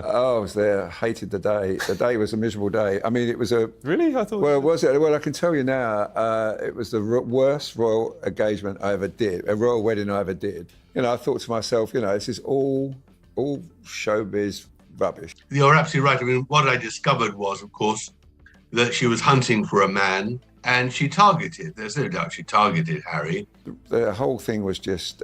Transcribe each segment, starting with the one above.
Oh, I was there. Hated the day. The day was a miserable day. I mean, it was a Really? I thought. well, was it? Well, I can tell you now. It was the worst royal engagement I ever did, a royal wedding I ever did. You know, I thought to myself, you know, this is all showbiz rubbish. You're absolutely right. I mean, what I discovered was, of course, that she was hunting for a man and there's no doubt she targeted Harry. The whole thing was just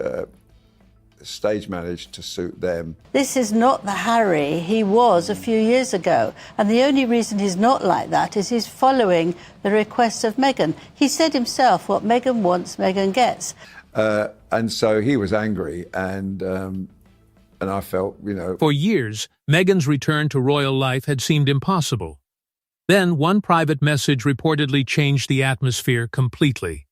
stage managed to suit them. This is not the Harry he was a few years ago. And the only reason he's not like that is he's following the request of Meghan. He said himself, what Meghan wants, Meghan gets. And so he was angry, and I felt, you know. For years, Meghan's return to royal life had seemed impossible. Then one private message reportedly changed the atmosphere completely.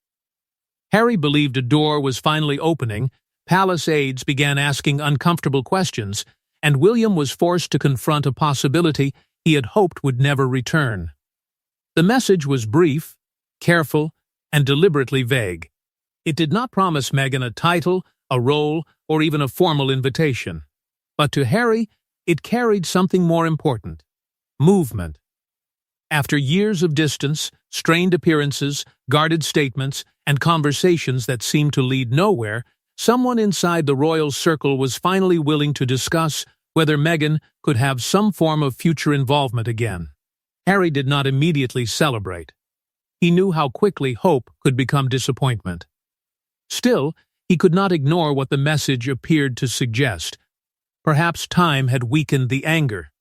Harry believed a door was finally opening, palace aides began asking uncomfortable questions, and William was forced to confront a possibility he had hoped would never return. The message was brief, careful, and deliberately vague. It did not promise Meghan a title, a role, or even a formal invitation. But to Harry, it carried something more important: movement. After years of distance, strained appearances, guarded statements, and conversations that seemed to lead nowhere, someone inside the royal circle was finally willing to discuss whether Meghan could have some form of future involvement again. Harry did not immediately celebrate. He knew how quickly hope could become disappointment. Still, he could not ignore what the message appeared to suggest. Perhaps time had weakened the anger.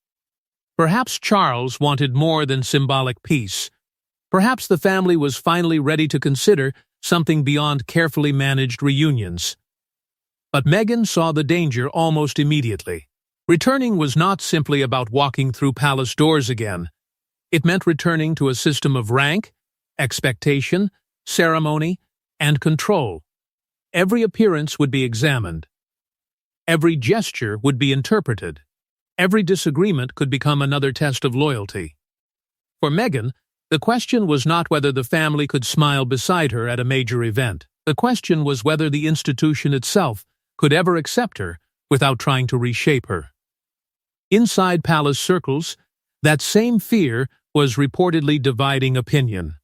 Perhaps Charles wanted more than symbolic peace. Perhaps the family was finally ready to consider something beyond carefully managed reunions. But Meghan saw the danger almost immediately. Returning was not simply about walking through palace doors again. It meant returning to a system of rank, expectation, ceremony, and control. Every appearance would be examined. Every gesture would be interpreted. Every disagreement could become another test of loyalty. For Meghan, the question was not whether the family could smile beside her at a major event. The question was whether the institution itself could ever accept her without trying to reshape her. Inside palace circles, that same fear was reportedly dividing opinion.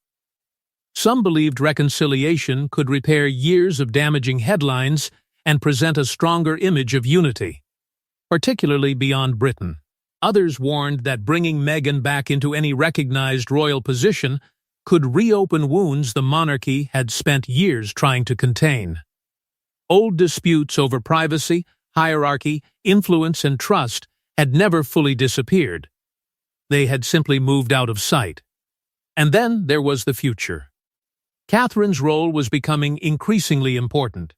Some believed reconciliation could repair years of damaging headlines and present a stronger image of unity, particularly beyond Britain. Others warned that bringing Meghan back into any recognized royal position could reopen wounds the monarchy had spent years trying to contain. Old disputes over privacy, hierarchy, influence, and trust had never fully disappeared. They had simply moved out of sight. And then there was the future. Catherine's role was becoming increasingly important.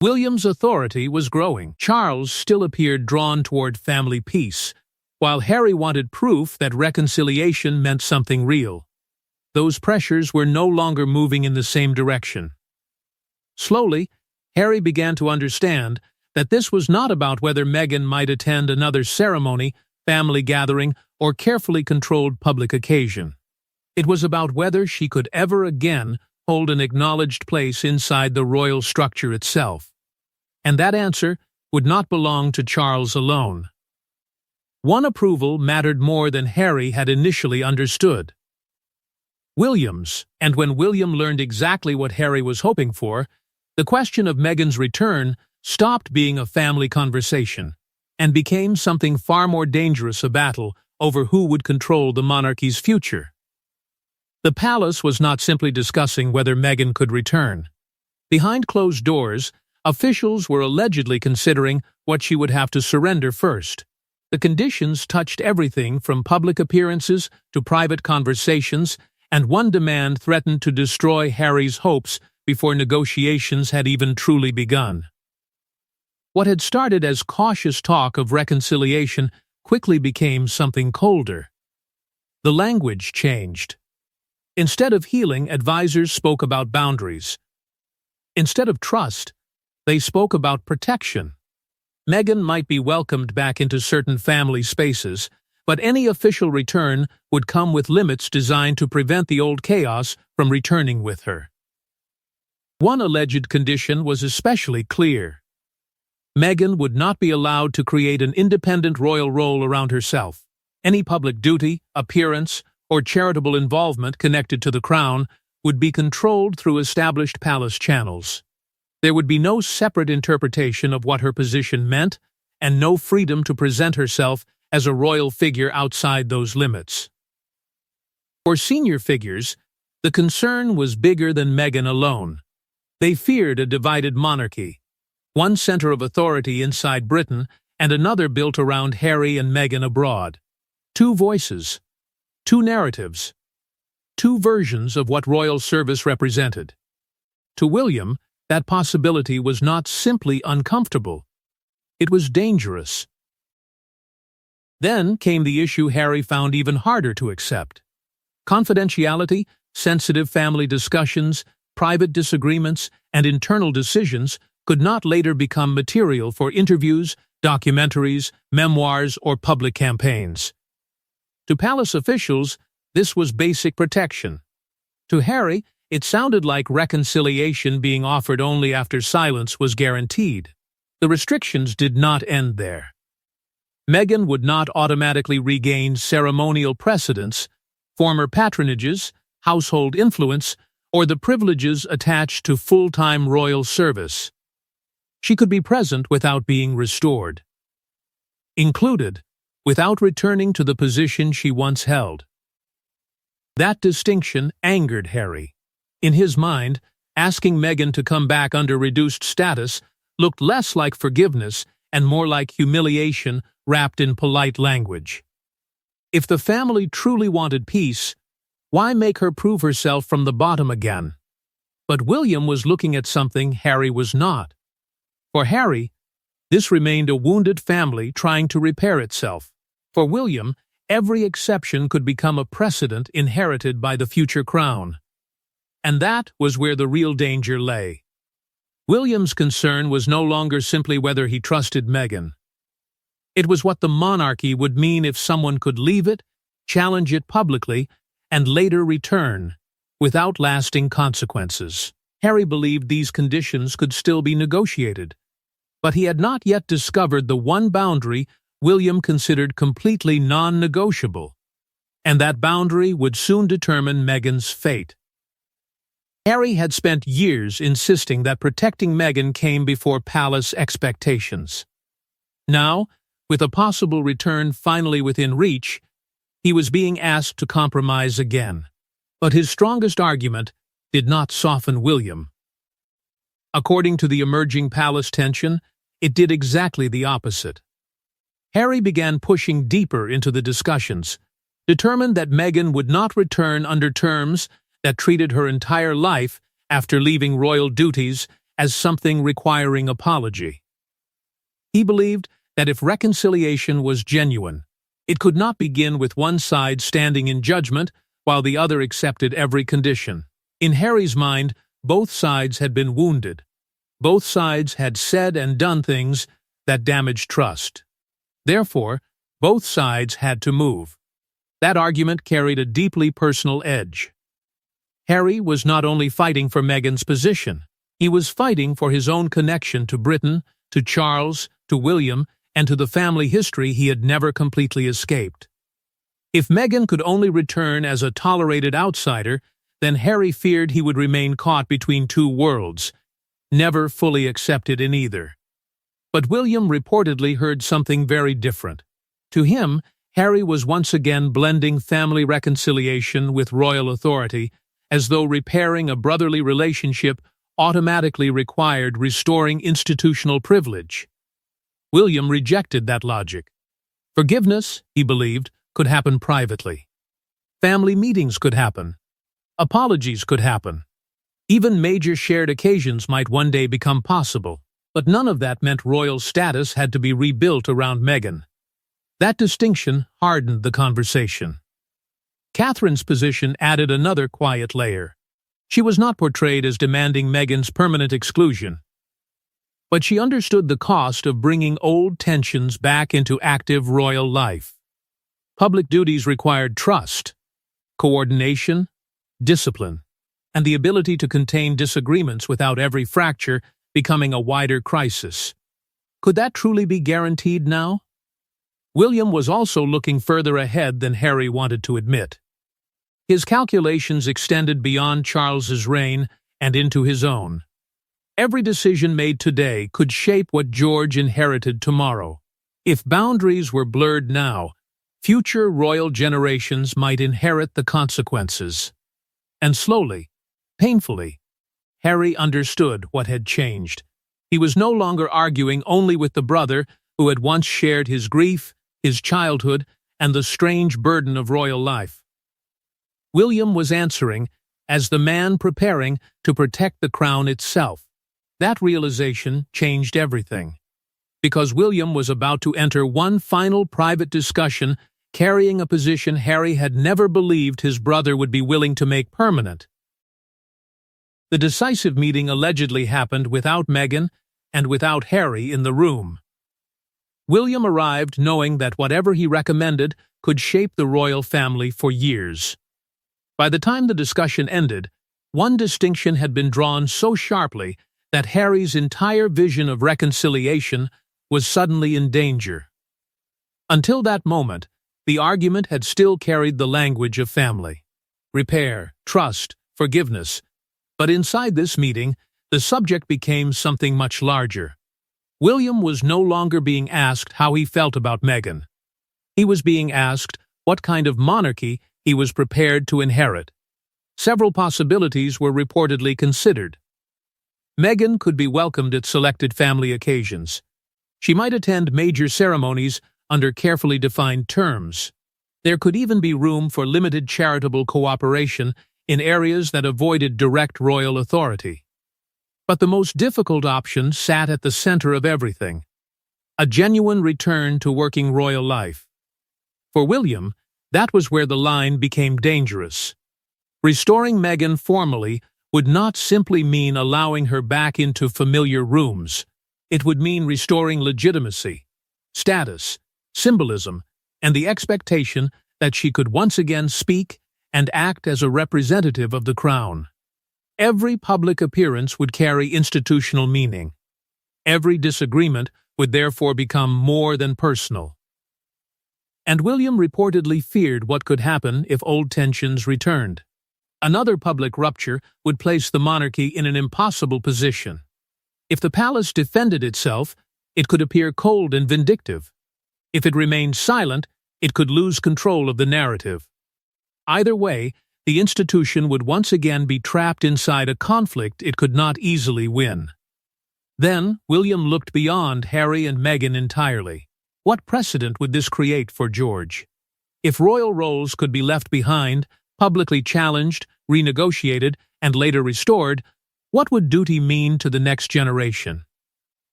William's authority was growing. Charles still appeared drawn toward family peace, while Harry wanted proof that reconciliation meant something real. Those pressures were no longer moving in the same direction. Slowly, Harry began to understand that this was not about whether Meghan might attend another ceremony, family gathering, or carefully controlled public occasion. It was about whether she could ever again hold an acknowledged place inside the royal structure itself. And that answer would not belong to Charles alone. One approval mattered more than Harry had initially understood: William's. And when William learned exactly what Harry was hoping for, the question of Meghan's return stopped being a family conversation and became something far more dangerous: a battle over who would control the monarchy's future. The palace was not simply discussing whether Meghan could return. Behind closed doors, officials were allegedly considering what she would have to surrender first. The conditions touched everything from public appearances to private conversations, and one demand threatened to destroy Harry's hopes before negotiations had even truly begun. What had started as cautious talk of reconciliation quickly became something colder. The language changed. Instead of healing, advisors spoke about boundaries. Instead of trust, they spoke about protection. Meghan might be welcomed back into certain family spaces, but any official return would come with limits designed to prevent the old chaos from returning with her. One alleged condition was especially clear: Meghan would not be allowed to create an independent royal role around herself. Any public duty, appearance, or charitable involvement connected to the crown would be controlled through established palace channels. There would be no separate interpretation of what her position meant, and no freedom to present herself as a royal figure outside those limits. For senior figures, the concern was bigger than Meghan alone. They feared a divided monarchy, one center of authority inside Britain and another built around Harry and Meghan abroad. Two voices, two narratives, two versions of what royal service represented. To William, that possibility was not simply uncomfortable. It was dangerous. Then came the issue Harry found even harder to accept. Confidentiality, sensitive family discussions, private disagreements, and internal decisions could not later become material for interviews, documentaries, memoirs, or public campaigns. To palace officials, this was basic protection. To Harry, it sounded like reconciliation being offered only after silence was guaranteed. The restrictions did not end there. Meghan would not automatically regain ceremonial precedence, former patronages, household influence, or the privileges attached to full-time royal service. She could be present without being restored. Included, without returning to the position she once held. That distinction angered Harry. In his mind, asking Meghan to come back under reduced status looked less like forgiveness and more like humiliation wrapped in polite language. If the family truly wanted peace, why make her prove herself from the bottom again? But William was looking at something Harry was not. For Harry, this remained a wounded family trying to repair itself. For William, every exception could become a precedent inherited by the future crown. And that was where the real danger lay. William's concern was no longer simply whether he trusted Meghan. It was what the monarchy would mean if someone could leave it, challenge it publicly, and later return, without lasting consequences. Harry believed these conditions could still be negotiated, but he had not yet discovered the one boundary William considered completely non-negotiable, and that boundary would soon determine Meghan's fate. Harry had spent years insisting that protecting Meghan came before palace expectations. Now, with a possible return finally within reach, he was being asked to compromise again. But his strongest argument did not soften William. According to the emerging palace tension, it did exactly the opposite. Harry began pushing deeper into the discussions, determined that Meghan would not return under terms that treated her entire life after leaving royal duties as something requiring apology. He believed that if reconciliation was genuine, it could not begin with one side standing in judgment while the other accepted every condition. In Harry's mind, both sides had been wounded. Both sides had said and done things that damaged trust. Therefore, both sides had to move. That argument carried a deeply personal edge. Harry was not only fighting for Meghan's position, he was fighting for his own connection to Britain, to Charles, to William, and to the family history he had never completely escaped. If Meghan could only return as a tolerated outsider, then Harry feared he would remain caught between two worlds, never fully accepted in either. But William reportedly heard something very different. To him, Harry was once again blending family reconciliation with royal authority, as though repairing a brotherly relationship automatically required restoring institutional privilege. William rejected that logic. Forgiveness, he believed, could happen privately. Family meetings could happen. Apologies could happen. Even major shared occasions might one day become possible, but none of that meant royal status had to be rebuilt around Meghan. That distinction hardened the conversation. Catherine's position added another quiet layer. She was not portrayed as demanding Meghan's permanent exclusion, but she understood the cost of bringing old tensions back into active royal life. Public duties required trust, coordination, discipline, and the ability to contain disagreements without every fracture becoming a wider crisis. Could that truly be guaranteed now? William was also looking further ahead than Harry wanted to admit. His calculations extended beyond Charles's reign and into his own. Every decision made today could shape what George inherited tomorrow. If boundaries were blurred now, future royal generations might inherit the consequences. And slowly, painfully, Harry understood what had changed. He was no longer arguing only with the brother who had once shared his grief, his childhood, and the strange burden of royal life. William was answering as the man preparing to protect the crown itself. That realization changed everything, because William was about to enter one final private discussion carrying a position Harry had never believed his brother would be willing to make permanent. The decisive meeting allegedly happened without Meghan and without Harry in the room. William arrived knowing that whatever he recommended could shape the royal family for years. By the time the discussion ended, one distinction had been drawn so sharply that Harry's entire vision of reconciliation was suddenly in danger. Until that moment, the argument had still carried the language of family: repair, trust, forgiveness. But inside this meeting, the subject became something much larger. William was no longer being asked how he felt about Meghan. He was being asked what kind of monarchy he was prepared to inherit. Several possibilities were reportedly considered. Meghan could be welcomed at selected family occasions. She might attend major ceremonies under carefully defined terms. There could even be room for limited charitable cooperation in areas that avoided direct royal authority. But the most difficult option sat at the center of everything: a genuine return to working royal life. For William, that was where the line became dangerous. Restoring Meghan formally would not simply mean allowing her back into familiar rooms. It would mean restoring legitimacy, status, symbolism, and the expectation that she could once again speak and act as a representative of the crown. Every public appearance would carry institutional meaning. Every disagreement would therefore become more than personal. And William reportedly feared what could happen if old tensions returned. Another public rupture would place the monarchy in an impossible position. If the palace defended itself, it could appear cold and vindictive. If it remained silent, it could lose control of the narrative. Either way, the institution would once again be trapped inside a conflict it could not easily win. Then, William looked beyond Harry and Meghan entirely. What precedent would this create for George? If royal roles could be left behind, publicly challenged, renegotiated, and later restored, what would duty mean to the next generation?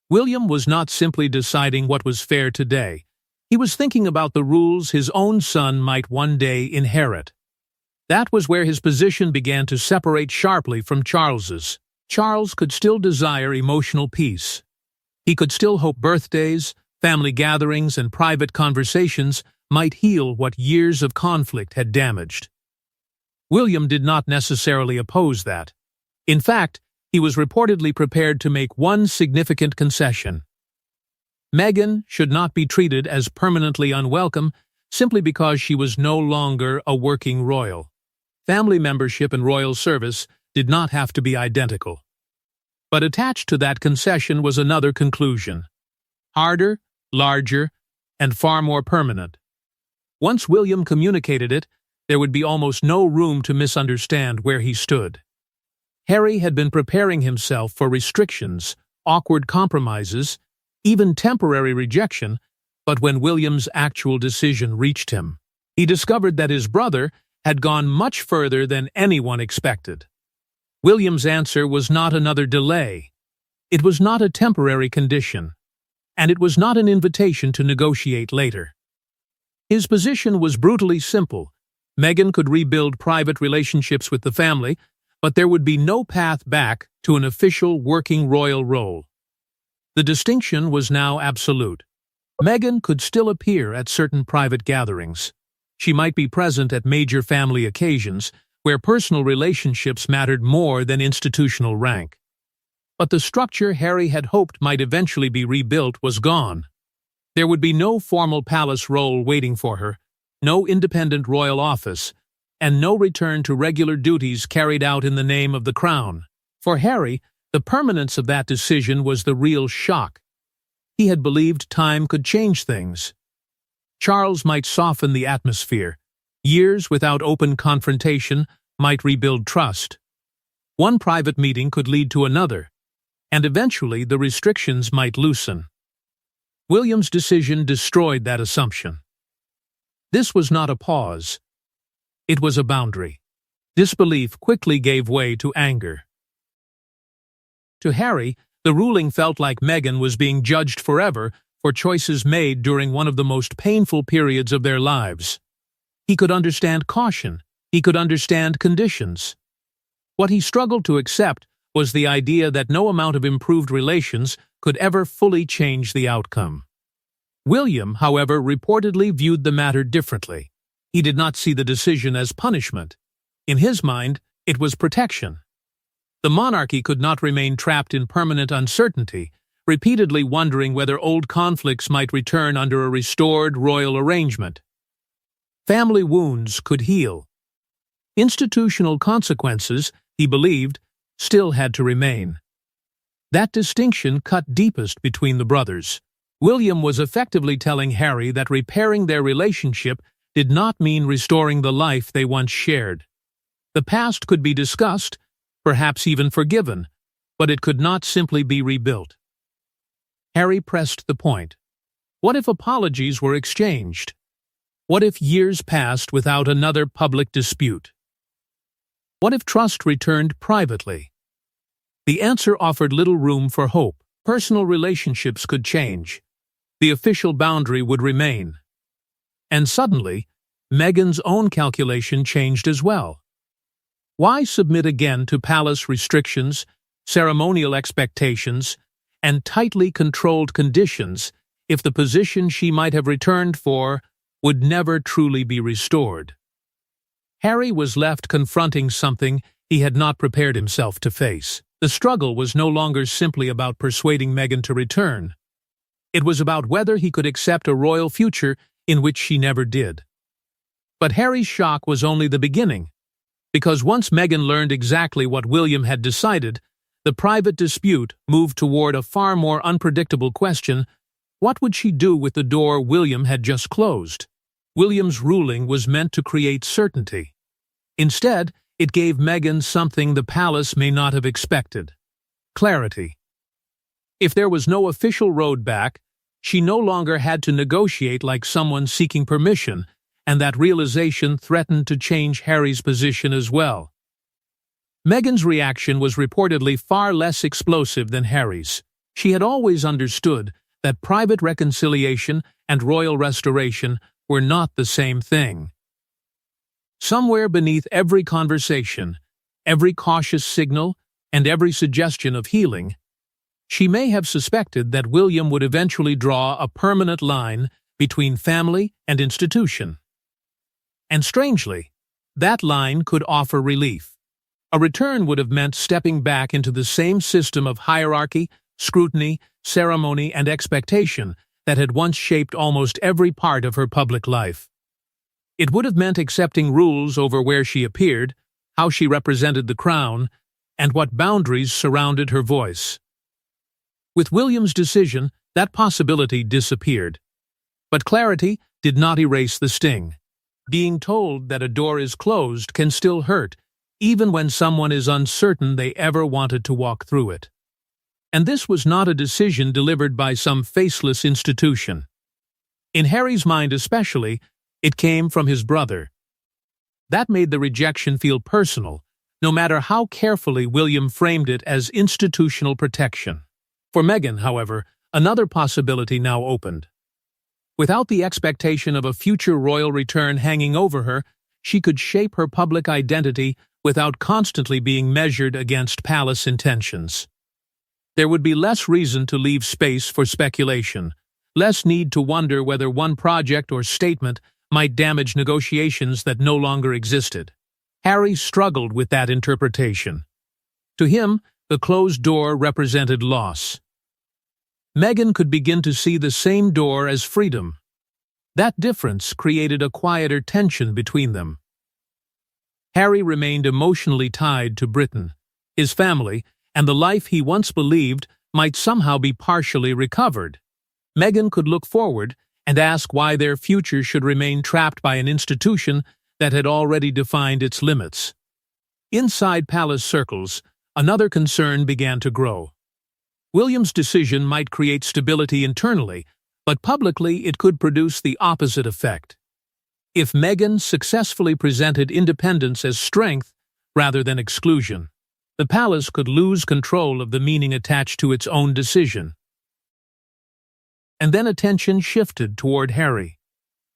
William was not simply deciding what was fair today. He was thinking about the rules his own son might one day inherit. That was where his position began to separate sharply from Charles's. Charles could still desire emotional peace. He could still hope birthdays, family gatherings, and private conversations might heal what years of conflict had damaged. William did not necessarily oppose that. In fact, he was reportedly prepared to make one significant concession. Meghan should not be treated as permanently unwelcome simply because she was no longer a working royal. Family membership and royal service did not have to be identical. But attached to that concession was another conclusion: harder, larger, and far more permanent. Once William communicated it, there would be almost no room to misunderstand where he stood. Harry had been preparing himself for restrictions, awkward compromises, even temporary rejection, but when William's actual decision reached him, he discovered that his brother had gone much further than anyone expected. William's answer was not another delay. It was not a temporary condition, and it was not an invitation to negotiate later. His position was brutally simple. Meghan could rebuild private relationships with the family, but there would be no path back to an official working royal role. The distinction was now absolute. Meghan could still appear at certain private gatherings. She might be present at major family occasions, where personal relationships mattered more than institutional rank. But the structure Harry had hoped might eventually be rebuilt was gone. There would be no formal palace role waiting for her, no independent royal office, and no return to regular duties carried out in the name of the crown. For Harry, the permanence of that decision was the real shock. He had believed time could change things. Charles might soften the atmosphere. Years without open confrontation might rebuild trust. One private meeting could lead to another, and eventually the restrictions might loosen. William's decision destroyed that assumption. This was not a pause. It was a boundary. Disbelief quickly gave way to anger. To Harry, the ruling felt like Meghan was being judged forever for choices made during one of the most painful periods of their lives. He could understand caution. He could understand conditions. What he struggled to accept was the idea that no amount of improved relations could ever fully change the outcome. William, however, reportedly viewed the matter differently. He did not see the decision as punishment. In his mind, it was protection. The monarchy could not remain trapped in permanent uncertainty, repeatedly wondering whether old conflicts might return under a restored royal arrangement. Family wounds could heal. Institutional consequences, he believed, still had to remain. That distinction cut deepest between the brothers. William was effectively telling Harry that repairing their relationship did not mean restoring the life they once shared. The past could be discussed, perhaps even forgiven, but it could not simply be rebuilt. Harry pressed the point. What if apologies were exchanged? What if years passed without another public dispute? What if trust returned privately? The answer offered little room for hope. Personal relationships could change. The official boundary would remain. And suddenly, Meghan's own calculation changed as well. Why submit again to palace restrictions, ceremonial expectations, and tightly controlled conditions if the position she might have returned for would never truly be restored? Harry was left confronting something he had not prepared himself to face. The struggle was no longer simply about persuading Meghan to return. It was about whether he could accept a royal future in which she never did. But Harry's shock was only the beginning, because once Meghan learned exactly what William had decided, the private dispute moved toward a far more unpredictable question: what would she do with the door William had just closed? William's ruling was meant to create certainty. Instead, it gave Meghan something the palace may not have expected: clarity. If there was no official road back, she no longer had to negotiate like someone seeking permission, and that realization threatened to change Harry's position as well. Meghan's reaction was reportedly far less explosive than Harry's. She had always understood that private reconciliation and royal restoration were not the same thing. Somewhere beneath every conversation, every cautious signal, and every suggestion of healing, she may have suspected that William would eventually draw a permanent line between family and institution. And strangely, that line could offer relief. A return would have meant stepping back into the same system of hierarchy, scrutiny, ceremony, and expectation that had once shaped almost every part of her public life. It would have meant accepting rules over where she appeared, how she represented the crown, and what boundaries surrounded her voice. With William's decision, that possibility disappeared. But clarity did not erase the sting. Being told that a door is closed can still hurt, even when someone is uncertain they ever wanted to walk through it. And this was not a decision delivered by some faceless institution. In Harry's mind especially, it came from his brother. That made the rejection feel personal, no matter how carefully William framed it as institutional protection. For Meghan, however, another possibility now opened. Without the expectation of a future royal return hanging over her, she could shape her public identity without constantly being measured against palace intentions. There would be less reason to leave space for speculation, less need to wonder whether one project or statement might damage negotiations that no longer existed. Harry struggled with that interpretation. To him, the closed door represented loss. Meghan could begin to see the same door as freedom. That difference created a quieter tension between them. Harry remained emotionally tied to Britain, his family, and the life he once believed might somehow be partially recovered. Meghan could look forward and ask why their future should remain trapped by an institution that had already defined its limits. Inside palace circles, another concern began to grow. William's decision might create stability internally, but publicly it could produce the opposite effect. If Meghan successfully presented independence as strength rather than exclusion, the palace could lose control of the meaning attached to its own decision. And then attention shifted toward Harry.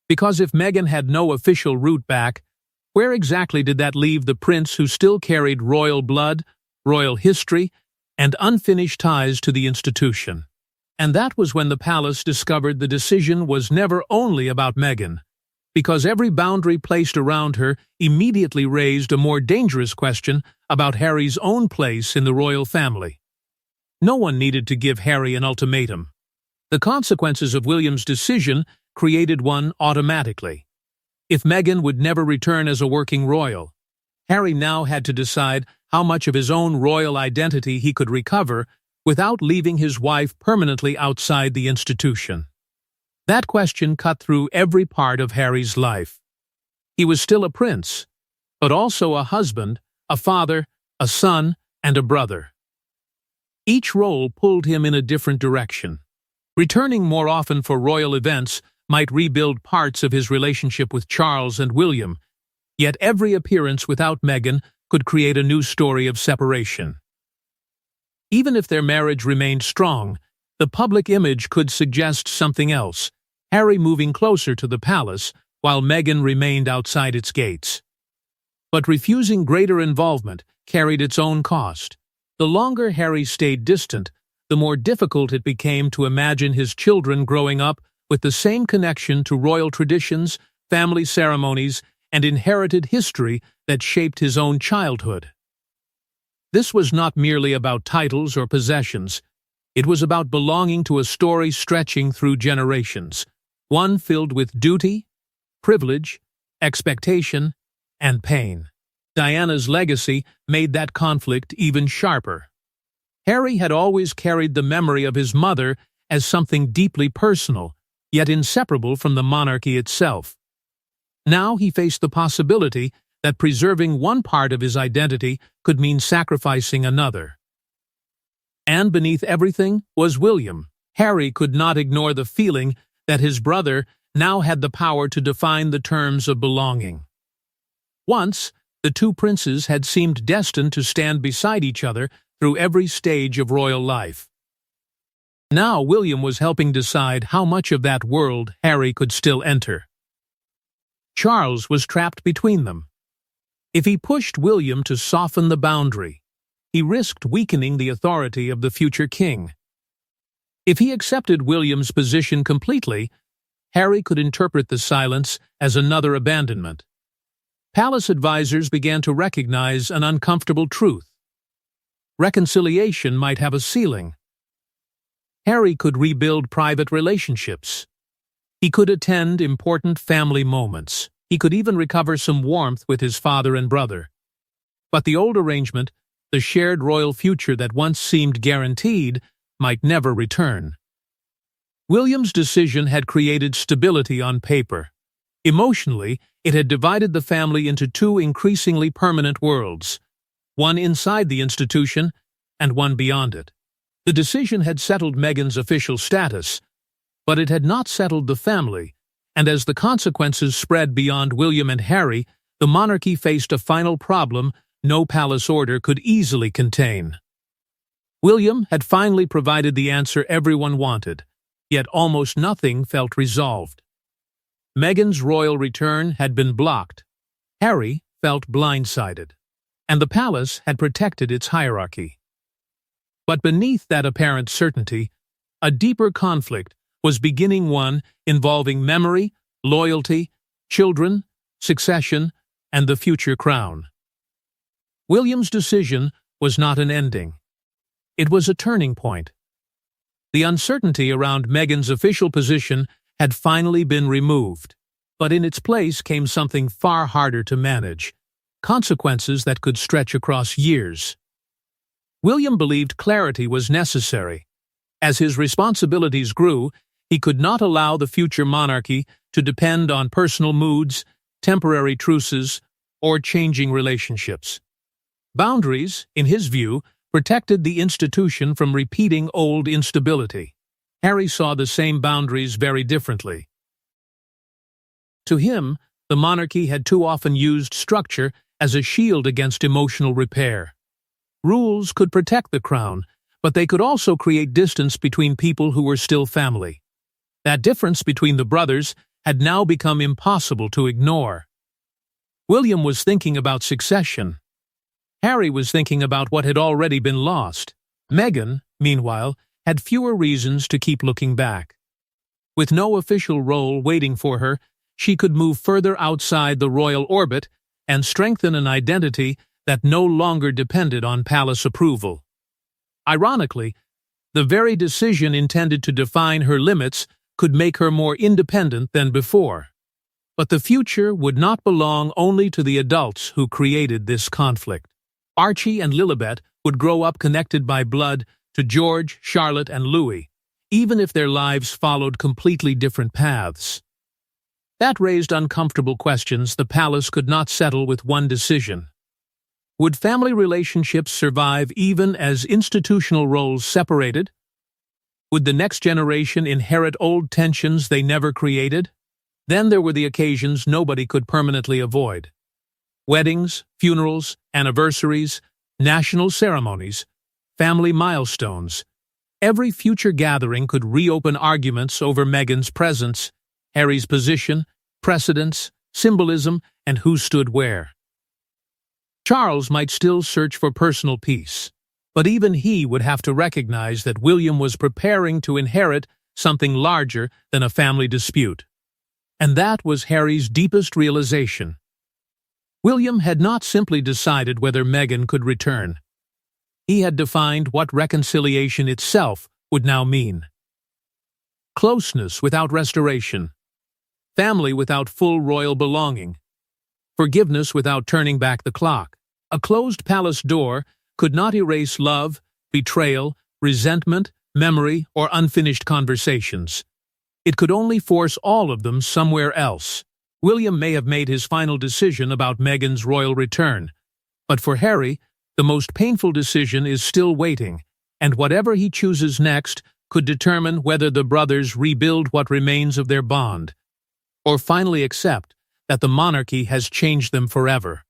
Because if Meghan had no official route back, where exactly did that leave the prince who still carried royal blood, royal history, and unfinished ties to the institution? And that was when the palace discovered the decision was never only about Meghan, because every boundary placed around her immediately raised a more dangerous question about Harry's own place in the royal family. No one needed to give Harry an ultimatum. The consequences of William's decision created one automatically. If Meghan would never return as a working royal, Harry now had to decide how much of his own royal identity he could recover without leaving his wife permanently outside the institution. That question cut through every part of Harry's life. He was still a prince, but also a husband, a father, a son, and a brother. Each role pulled him in a different direction. Returning more often for royal events might rebuild parts of his relationship with Charles and William, yet every appearance without Meghan could create a new story of separation. Even if their marriage remained strong, the public image could suggest something else, Harry moving closer to the palace while Meghan remained outside its gates. But refusing greater involvement carried its own cost. The longer Harry stayed distant, the more difficult it became to imagine his children growing up with the same connection to royal traditions, family ceremonies, and inherited history that shaped his own childhood. This was not merely about titles or possessions. It was about belonging to a story stretching through generations, one filled with duty, privilege, expectation, and pain. Diana's legacy made that conflict even sharper. Harry had always carried the memory of his mother as something deeply personal, yet inseparable from the monarchy itself. Now he faced the possibility that preserving one part of his identity could mean sacrificing another. And beneath everything was William. Harry could not ignore the feeling that his brother now had the power to define the terms of belonging. Once, the two princes had seemed destined to stand beside each other through every stage of royal life. Now William was helping decide how much of that world Harry could still enter. Charles was trapped between them. If he pushed William to soften the boundary, he risked weakening the authority of the future king. If he accepted William's position completely, Harry could interpret the silence as another abandonment. Palace advisors began to recognize an uncomfortable truth. Reconciliation might have a ceiling. Harry could rebuild private relationships. He could attend important family moments. He could even recover some warmth with his father and brother. But the old arrangement, the shared royal future that once seemed guaranteed, might never return. William's decision had created stability on paper. Emotionally, it had divided the family into two increasingly permanent worlds, one inside the institution and one beyond it. The decision had settled Meghan's official status, but it had not settled the family, and as the consequences spread beyond William and Harry, the monarchy faced a final problem no palace order could easily contain. William had finally provided the answer everyone wanted, yet almost nothing felt resolved. Meghan's royal return had been blocked. Harry felt blindsided, and the palace had protected its hierarchy. But beneath that apparent certainty, a deeper conflict was beginning, one involving memory, loyalty, children, succession, and the future crown. William's decision was not an ending. It was a turning point. The uncertainty around Meghan's official position had finally been removed, but in its place came something far harder to manage: consequences that could stretch across years. William believed clarity was necessary. As his responsibilities grew, he could not allow the future monarchy to depend on personal moods, temporary truces, or changing relationships. Boundaries, in his view, protected the institution from repeating old instability. Harry saw the same boundaries very differently. To him, the monarchy had too often used structure as a shield against emotional repair. Rules could protect the crown, but they could also create distance between people who were still family. That difference between the brothers had now become impossible to ignore. William was thinking about succession. Harry was thinking about what had already been lost. Meghan, meanwhile, had fewer reasons to keep looking back. With no official role waiting for her, she could move further outside the royal orbit and strengthen an identity that no longer depended on palace approval. Ironically, the very decision intended to define her limits could make her more independent than before. But the future would not belong only to the adults who created this conflict. Archie and Lilibet would grow up connected by blood to George, Charlotte, and Louis, even if their lives followed completely different paths. That raised uncomfortable questions the palace could not settle with one decision. Would family relationships survive even as institutional roles separated? Would the next generation inherit old tensions they never created? Then there were the occasions nobody could permanently avoid. Weddings, funerals, anniversaries, national ceremonies, family milestones. Every future gathering could reopen arguments over Meghan's presence, Harry's position, precedence, symbolism, and who stood where. Charles might still search for personal peace, but even he would have to recognize that William was preparing to inherit something larger than a family dispute. And that was Harry's deepest realization. William had not simply decided whether Meghan could return. He had defined what reconciliation itself would now mean. Closeness without restoration. Family without full royal belonging. Forgiveness without turning back the clock. A closed palace door could not erase love, betrayal, resentment, memory, or unfinished conversations. It could only force all of them somewhere else. William may have made his final decision about Meghan's royal return, but for Harry, the most painful decision is still waiting, and whatever he chooses next could determine whether the brothers rebuild what remains of their bond, or finally accept that the monarchy has changed them forever.